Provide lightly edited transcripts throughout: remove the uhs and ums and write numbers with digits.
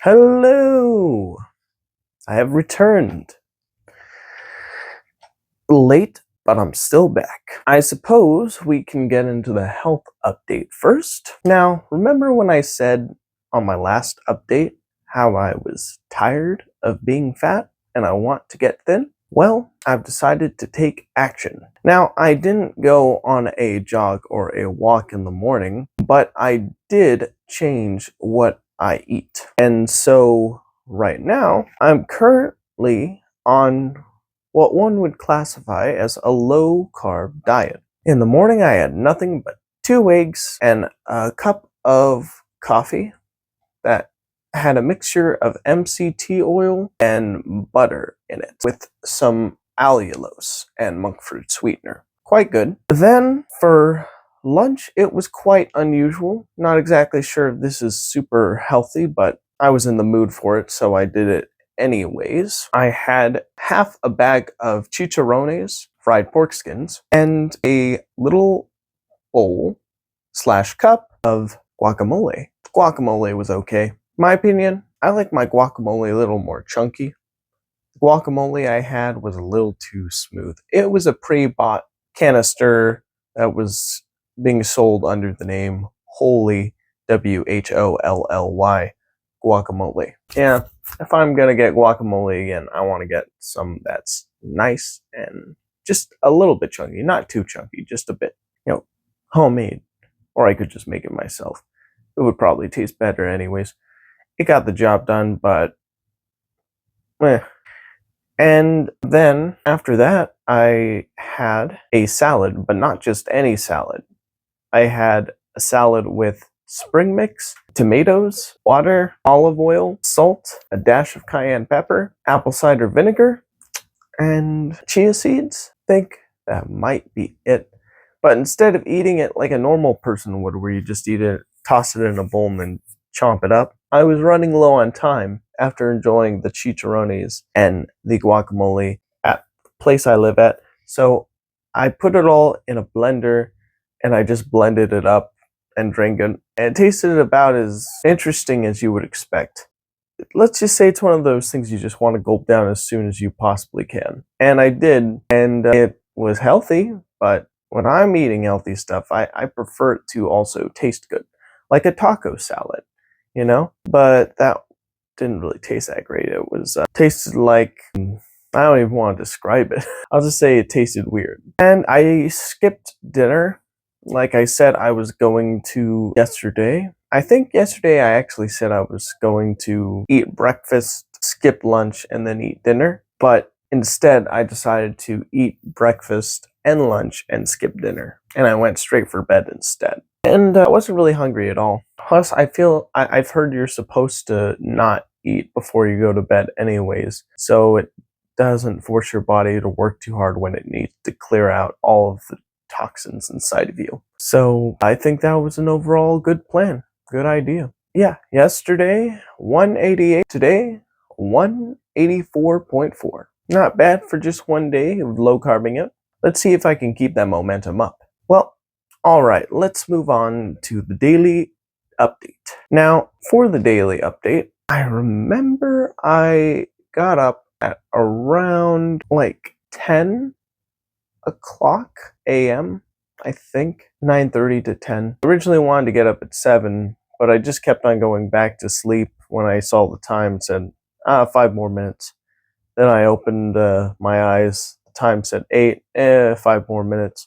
Hello! I have returned. Late, but I'm still back. I suppose we can get into the health update first. Now, remember when I said on my last update how I was tired of being fat and I want to get thin? Well, I've decided to take action. Now, I didn't go on a jog or a walk in the morning, but I did change what I eat. And so right now, I'm currently on what one would classify as a low-carb diet. In the morning, I had nothing but 2 eggs and a cup of coffee that had a mixture of MCT oil and butter in it with some allulose and monk fruit sweetener. Quite good. Then for lunch, it was quite unusual. Not exactly sure if this is super healthy, but I was in the mood for it, so I did it anyways. I had half a bag of chicharrones, fried pork skins, and a little bowl / cup of guacamole. Guacamole was okay. My opinion, I like my guacamole a little more chunky. The guacamole I had was a little too smooth. It was a pre-bought canister that was being sold under the name Holy, WHOLLY, guacamole. Yeah, if I'm gonna get guacamole again, I want to get some that's nice and just a little bit chunky. Not too chunky, just a bit. Homemade. Or I could just make it myself. It would probably taste better anyways. It got the job done, but eh. And then after that, I had a salad, but not just any salad. I had a salad with spring mix, tomatoes, water, olive oil, salt, a dash of cayenne pepper, apple cider vinegar, and chia seeds. I think that might be it. But instead of eating it like a normal person would, where you just eat it, toss it in a bowl, and then chomp it up, I was running low on time after enjoying the chicharrones and the guacamole at the place I live at. So I put it all in a blender and I just blended it up and drank it. And it tasted about as interesting as you would expect. Let's just say it's one of those things you just want to gulp down as soon as you possibly can. And I did, and it was healthy, but when I'm eating healthy stuff, I prefer it to also taste good. Like a taco salad, But that didn't really taste that great. It was tasted like, I don't even want to describe it. I'll just say it tasted weird. And I skipped dinner. Like I said, I was going to yesterday. I think yesterday I actually said I was going to eat breakfast, skip lunch, and then eat dinner. But instead, I decided to eat breakfast and lunch and skip dinner. And I went straight for bed instead. And I wasn't really hungry at all. Plus, I've heard you're supposed to not eat before you go to bed anyways. So it doesn't force your body to work too hard when it needs to clear out all of the toxins inside of you. So I think that was an overall good plan. Good idea. Yeah, yesterday, 188. Today, 184.4. Not bad for just one day of low carbing it. Let's see if I can keep that momentum up. Well, alright, let's move on to the daily update. Now, for the daily update, I remember I got up at around like 10 o'clock a.m., I think, 9:30 to 10. I originally wanted to get up at 7, but I just kept on going back to sleep when I saw the time and said, 5 more minutes. Then I opened my eyes, the time said 8, 5 more minutes.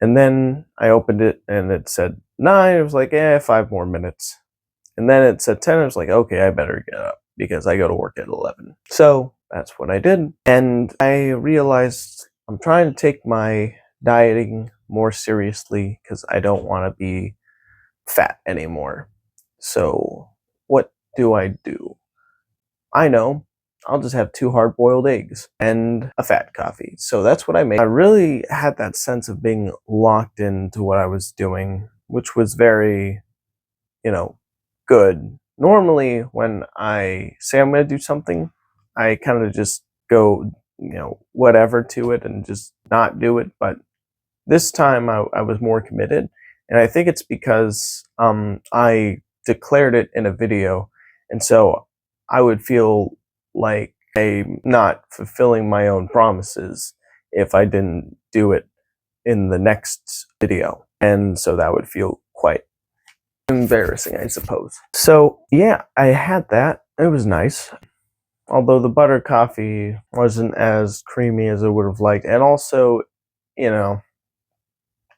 And then I opened it and it said 9, it was like, 5 more minutes. And then it said 10, I was like, okay, I better get up because I go to work at 11. So that's what I did. And I realized I'm trying to take my dieting more seriously because I don't want to be fat anymore. So what do? I know, I'll just have 2 hard-boiled eggs and a fat coffee. So that's what I made. I really had that sense of being locked into what I was doing, which was very, good. Normally, when I say I'm going to do something, I kind of just go, whatever to it and just not do it. But this time I was more committed. And I think it's because I declared it in a video. And so I would feel like I'm not fulfilling my own promises if I didn't do it in the next video. And so that would feel quite embarrassing, I suppose. So yeah, I had that. It was nice. Although the butter coffee wasn't as creamy as I would have liked. And also, you know,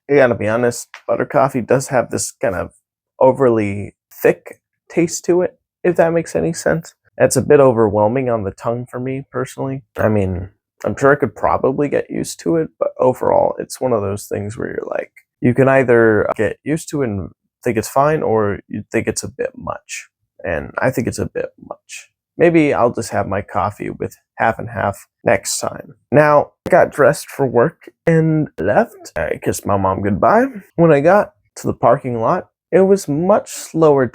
I gotta be honest, butter coffee does have this kind of overly thick taste to it, if that makes any sense. It's a bit overwhelming on the tongue for me, personally. I mean, I'm sure I could probably get used to it, but overall, it's one of those things where you're like, you can either get used to it and think it's fine, or you think it's a bit much. And I think it's a bit much. Maybe I'll just have my coffee with half and half next time. Now, I got dressed for work and left. I kissed my mom goodbye. When I got to the parking lot, it was much slower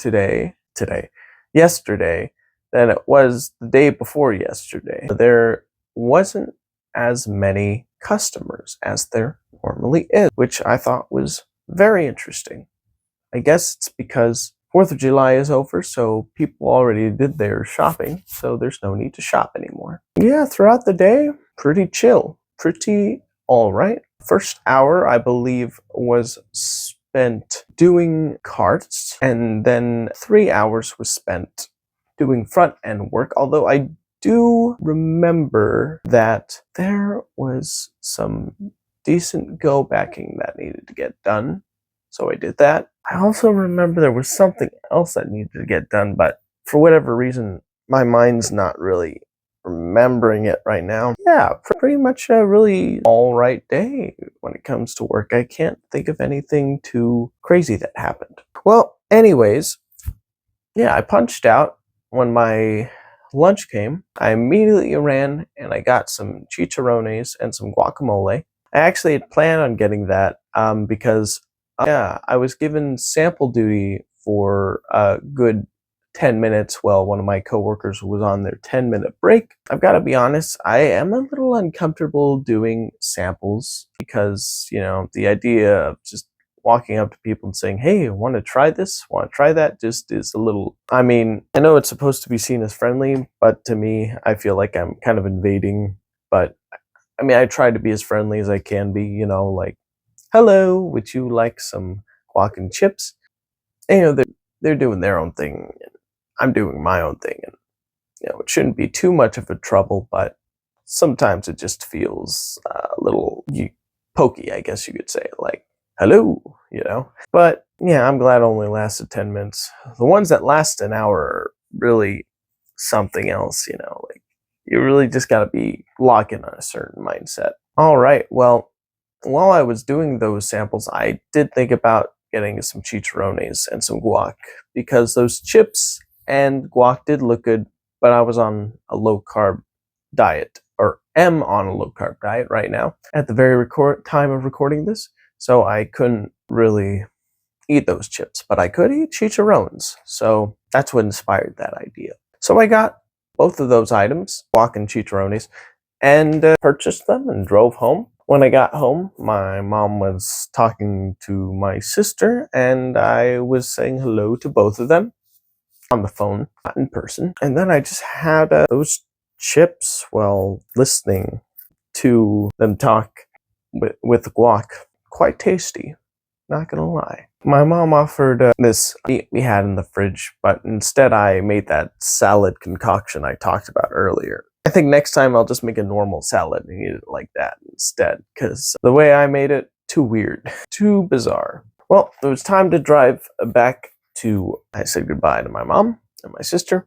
yesterday, than it was the day before yesterday. There wasn't as many customers as there normally is, which I thought was very interesting. I guess it's because 4th of July is over, so people already did their shopping, so there's no need to shop anymore. Yeah, throughout the day, pretty chill, pretty alright. First hour, I believe, was spent doing carts, and then 3 hours was spent doing front end work, although I do remember that there was some decent go backing that needed to get done, so I did that. I also remember there was something else that needed to get done, but for whatever reason, my mind's not really remembering it right now. Yeah, pretty much a really alright day when it comes to work. I can't think of anything too crazy that happened. Well, anyways, yeah, I punched out when my lunch came. I immediately ran and I got some chicharrones and some guacamole. I actually had planned on getting that because yeah, I was given sample duty for a good 10 minutes while one of my coworkers was on their 10-minute break. I've got to be honest, I am a little uncomfortable doing samples because, you know, the idea of just walking up to people and saying, hey, want to try this? Want to try that? Just is a little, I mean, I know it's supposed to be seen as friendly, but to me, I feel like I'm kind of invading. But I mean, I try to be as friendly as I can be, you know, like, hello, would you like some guac and chips? And, you know, they're doing their own thing, and I'm doing my own thing, and you know, it shouldn't be too much of a trouble, but sometimes it just feels a little pokey, I guess you could say, like, hello, you know? But yeah, I'm glad it only lasted 10 minutes. The ones that last an hour are really something else, you know, like, you really just gotta be locked in on a certain mindset. All right, well, while I was doing those samples, I did think about getting some chicharrones and some guac because those chips and guac did look good, but I was on a low-carb diet, or am on a low-carb diet right now at the very time of recording this, so I couldn't really eat those chips, but I could eat chicharrones, so that's what inspired that idea. So I got both of those items, guac and chicharrones, and purchased them and drove home. When I got home, my mom was talking to my sister, and I was saying hello to both of them on the phone, not in person. And then I just had those chips while listening to them talk with the guac. Quite tasty, not gonna lie. My mom offered this meat we had in the fridge, but instead I made that salad concoction I talked about earlier. I think next time I'll just make a normal salad and eat it like that instead, because the way I made it, too weird, too bizarre. Well, it was time to drive back to, I said goodbye to my mom and my sister.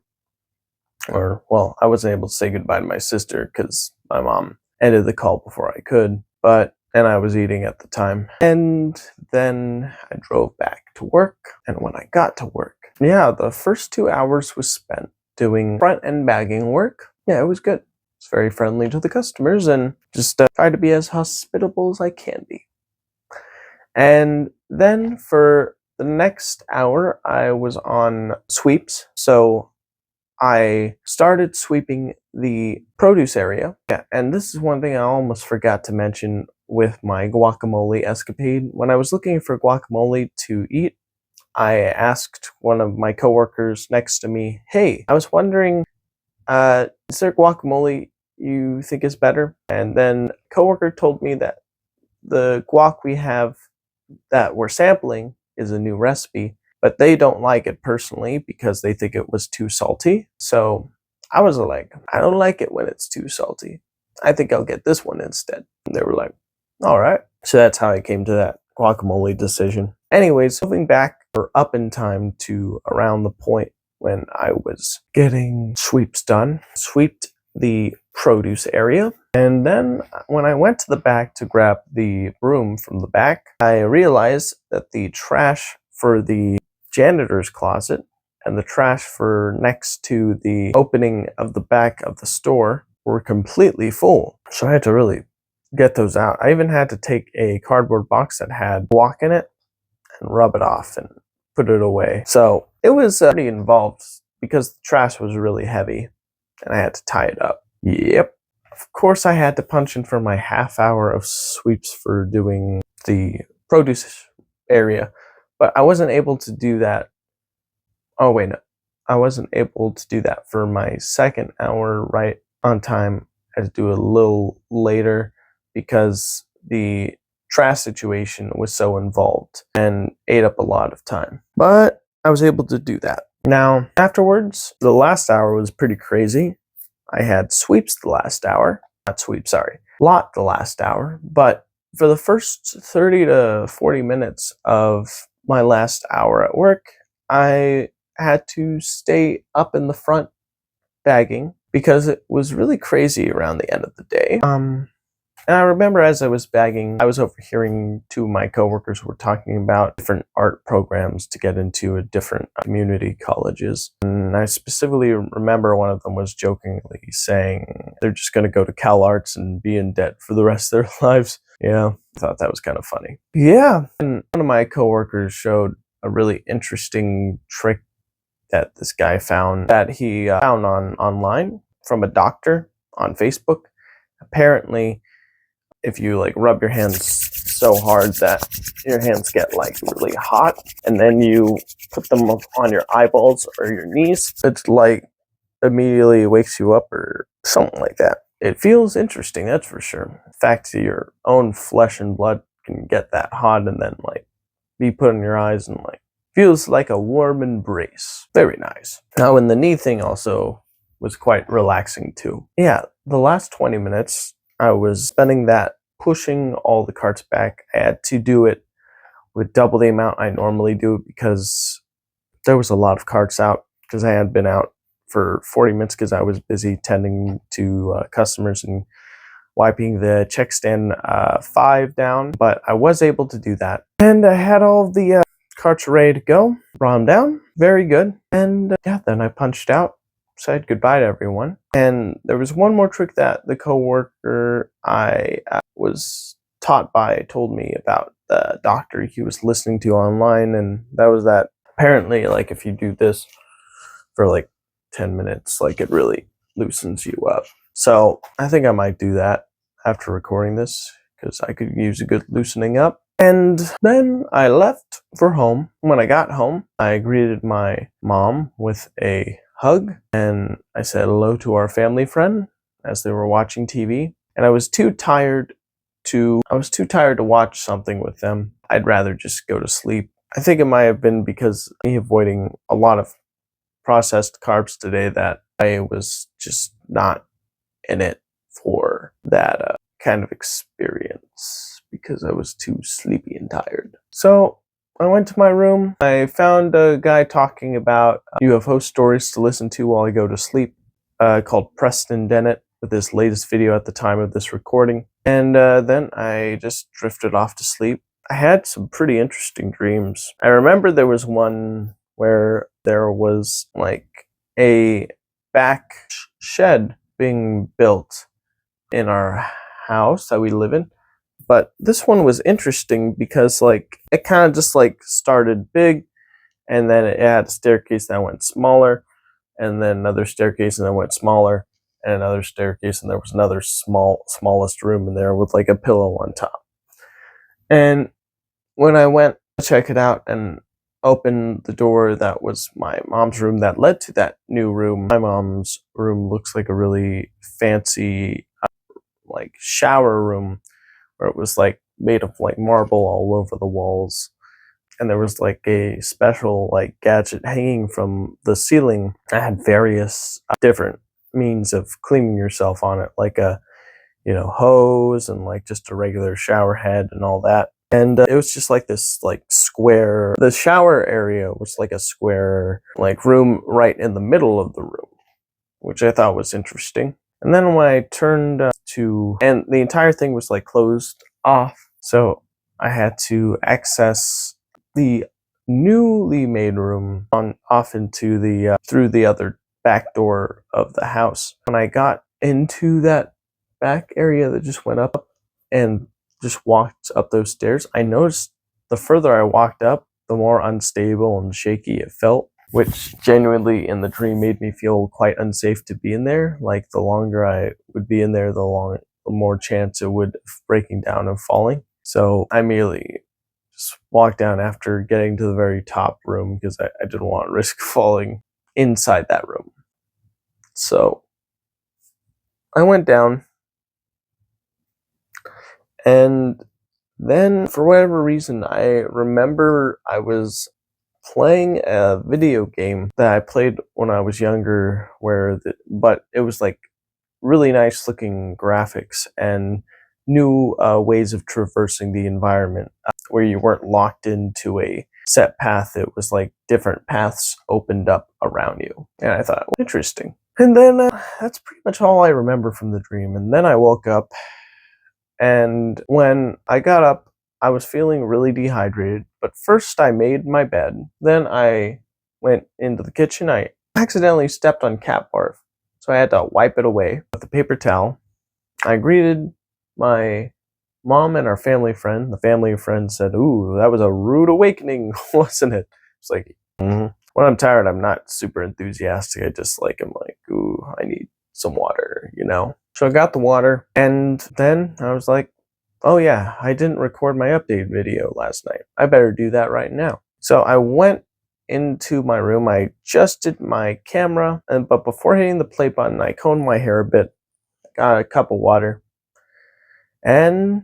Or, well, I wasn't able to say goodbye to my sister because my mom ended the call before I could, and I was eating at the time. And then I drove back to work, and when I got to work, yeah, the first 2 hours was spent doing front end bagging work. Yeah, it was good. It's very friendly to the customers and just try to be as hospitable as I can be. And then for the next hour, I was on sweeps. So I started sweeping the produce area. Yeah, and this is one thing I almost forgot to mention with my guacamole escapade. When I was looking for guacamole to eat, I asked one of my coworkers next to me, "Hey, I was wondering, is there guacamole you think is better?" And then a coworker told me that the guac we have that we're sampling is a new recipe, but they don't like it personally because they think it was too salty. So I was like, I don't like it when it's too salty. I think I'll get this one instead. And they were like, all right. So that's how I came to that guacamole decision. Anyways, moving back or up in time to around the point when I was getting sweeps done, sweeped the produce area. And then when I went to the back to grab the broom from the back, I realized that the trash for the janitor's closet and the trash for next to the opening of the back of the store were completely full. So I had to really get those out. I even had to take a cardboard box that had guac in it and rub it off and put it away. So it was pretty involved because the trash was really heavy and I had to tie it up. Yep. Of course, I had to punch in for my half hour of sweeps for doing the produce area, but I wasn't able to do that. Oh, wait, no. I wasn't able to do that for my second hour right on time. I had to do it a little later because the trash situation was so involved and ate up a lot of time. But I was able to do that. Now, afterwards, the last hour was pretty crazy. I had sweeps the last hour. Not sweeps, sorry. Lot the last hour. But for the first 30 to 40 minutes of my last hour at work, I had to stay up in the front bagging because it was really crazy around the end of the day. And I remember as I was bagging, I was overhearing two of my coworkers who were talking about different art programs to get into at different community colleges. And I specifically remember one of them was jokingly saying they're just going to go to Cal Arts and be in debt for the rest of their lives. Yeah, I thought that was kind of funny. Yeah, and one of my coworkers showed a really interesting trick that this guy found that he found online from a doctor on Facebook. Apparently, if you like rub your hands so hard that your hands get like really hot and then you put them on your eyeballs or your knees, it's like immediately wakes you up or something like that. It feels interesting, that's for sure. In fact, your own flesh and blood can get that hot and then like be put in your eyes and like feels like a warm embrace. Very nice. Now, and the knee thing also was quite relaxing too. Yeah, the last 20 minutes I was spending that pushing all the carts back. I had to do it with double the amount I normally do because there was a lot of carts out because I had been out for 40 minutes because I was busy tending to customers and wiping the check stand 5 down. But I was able to do that. And I had all the carts ready to go. Brought them down. Very good. And yeah, then I punched out. Said goodbye to everyone. And there was one more trick that the coworker I was taught by told me about the doctor he was listening to online, and that was that apparently like if you do this for like 10 minutes, like it really loosens you up. So I think I might do that after recording this because I could use a good loosening up. And then I left for home. When I got home, I greeted my mom with a hug and I said hello to our family friend as they were watching TV. And I was too tired to watch something with them. I'd rather just go to sleep. I think it might have been because me avoiding a lot of processed carbs today that I was just not in it for that kind of experience because I was too sleepy and tired. So I went to my room. I found a guy talking about UFO stories to listen to while I go to sleep called Preston Dennett with his latest video at the time of this recording. And then I just drifted off to sleep. I had some pretty interesting dreams. I remember there was one where there was like a back shed being built in our house that we live in. But this one was interesting because like it kind of just like started big and then it had a staircase that went smaller and then another staircase and then went smaller and another staircase and there was another smallest room in there with like a pillow on top. And when I went to check it out and opened the door that was my mom's room that led to that new room. My mom's room looks like a really fancy like shower room where it was like made of like marble all over the walls. And there was like a special like gadget hanging from the ceiling that had various different means of cleaning yourself on it, like a hose and like just a regular shower head and all that. And it was just like this like square. The shower area was like a square like room right in the middle of the room, which I thought was interesting. And then when I turned and the entire thing was like closed off, so I had to access the newly made room off into the through the other back door of the house. When I got into that back area that just went up and just walked up those stairs, I noticed the further I walked up, the more unstable and shaky it felt, which genuinely in the dream made me feel quite unsafe to be in there. Like the longer I would be in there, the more chance it would of breaking down and falling. So I immediately just walked down after getting to the very top room because I didn't want to risk falling inside that room. So I went down, and then for whatever reason, I remember I was playing a video game that I played when I was younger, but it was like really nice looking graphics and new ways of traversing the environment, where you weren't locked into a set path. It was like different paths opened up around you, and I thought, well, interesting. And then that's pretty much all I remember from the dream. And then I woke up, and when I got up, I was feeling really dehydrated, but first I made my bed. Then I went into the kitchen. I accidentally stepped on cat barf, so I had to wipe it away with a paper towel. I greeted my mom and our family friend. The family friend said, "Ooh, that was a rude awakening, wasn't it?" It's like, when I'm tired, I'm not super enthusiastic. I just like, I'm like, ooh, I need some water. So I got the water, and then I was like, oh yeah, I didn't record my update video last night. I better do that right now. So I went into my room. I adjusted my camera, but before hitting the play button, I combed my hair a bit, got a cup of water, and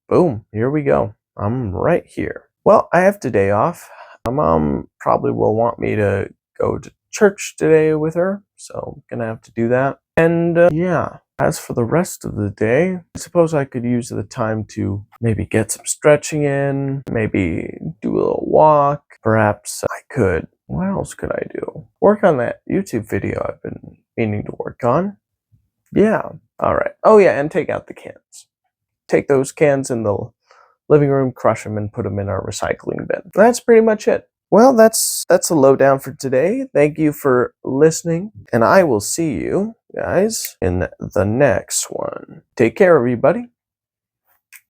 boom, here we go. I'm right here. Well, I have today off. My mom probably will want me to go to church today with her, so I'm gonna have to do that. And yeah, as for the rest of the day, I suppose I could use the time to maybe get some stretching in, maybe do a little walk. Perhaps I could, what else could I do? Work on that YouTube video I've been meaning to work on. Yeah, alright. Oh yeah, and take out the cans. Take those cans in the living room, crush them, and put them in our recycling bin. That's pretty much it. Well, that's a lowdown for today. Thank you for listening, and I will see you guys in the next one. Take care, everybody.